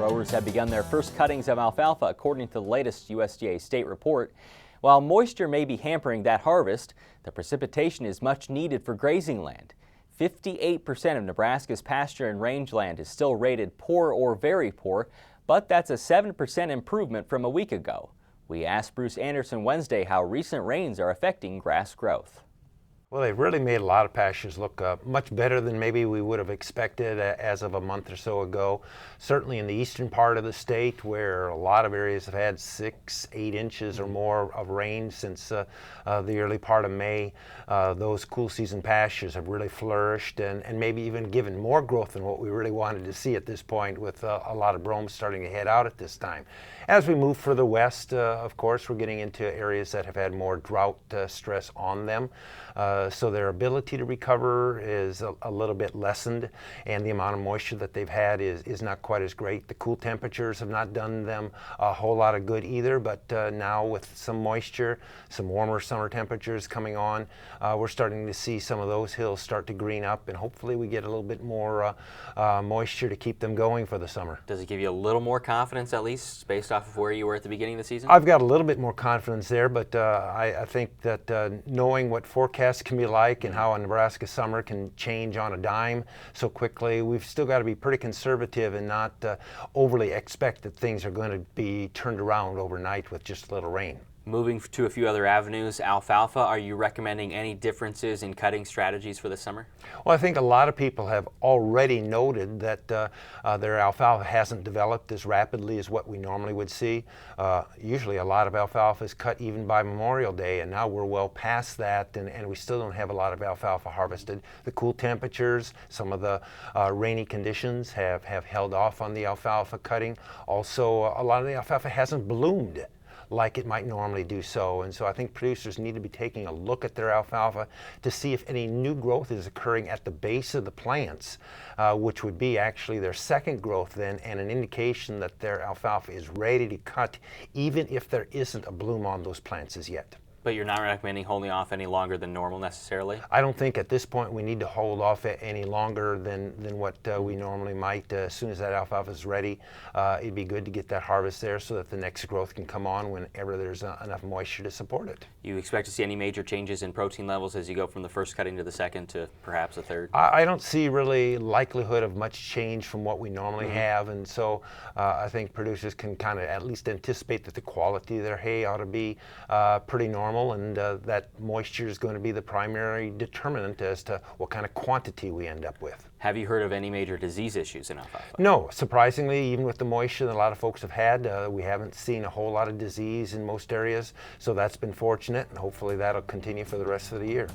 Growers have begun their first cuttings of alfalfa according to the latest USDA state report. While moisture may be hampering that harvest, the precipitation is much needed for grazing land. 58% of Nebraska's pasture and rangeland is still rated poor or very poor, but that's a 7% improvement from a week ago. We asked Bruce Anderson Wednesday how recent rains are affecting grass growth. Well, they've really made a lot of pastures look much better than maybe we would have expected as of a month or so ago. Certainly in the eastern part of the state, where a lot of areas have had 6-8 inches or more of rain since the early part of May, those cool season pastures have really flourished and maybe even given more growth than what we really wanted to see at this point, with a lot of brome starting to head out at this time. As we move further west, of course, we're getting into areas that have had more drought stress on them. So their ability to recover is a little bit lessened, and the amount of moisture that they've had is not quite as great. The cool temperatures have not done them a whole lot of good either, but now with some moisture, some warmer summer temperatures coming on, we're starting to see some of those hills start to green up, and hopefully we get a little bit more moisture to keep them going for the summer. Does it give you a little more confidence, at least based off of where you were at the beginning of the season? I've got a little bit more confidence there, but I think that knowing what forecasts can be like and how a Nebraska summer can change on a dime so quickly, we've still got to be pretty conservative and not overly expect that things are going to be turned around overnight with just a little rain. Moving to a few other avenues, alfalfa, are you recommending any differences in cutting strategies for the summer? Well, I think a lot of people have already noted that their alfalfa hasn't developed as rapidly as what we normally would see. Usually a lot of alfalfa is cut even by Memorial Day, and now we're well past that, and we still don't have a lot of alfalfa harvested. The cool temperatures, some of the rainy conditions have held off on the alfalfa cutting. Also, a lot of the alfalfa hasn't bloomed like it might normally do so. And so I think producers need to be taking a look at their alfalfa to see if any new growth is occurring at the base of the plants, which would be actually their second growth then, and an indication that their alfalfa is ready to cut, even if there isn't a bloom on those plants as yet. But you're not recommending holding off any longer than normal necessarily? I don't think at this point we need to hold off any longer than what we normally might. As soon as that alfalfa is ready, it'd be good to get that harvest there so that the next growth can come on whenever there's enough moisture to support it. You expect to see any major changes in protein levels as you go from the first cutting to the second to perhaps the third? I don't see really likelihood of much change from what we normally have, and so I think producers can kind of at least anticipate that the quality of their hay ought to be pretty normal, and that moisture is going to be the primary determinant as to what kind of quantity we end up with. Have you heard of any major disease issues in alfalfa? No, surprisingly, even with the moisture that a lot of folks have had, we haven't seen a whole lot of disease in most areas, so that's been fortunate, and hopefully that'll continue for the rest of the year.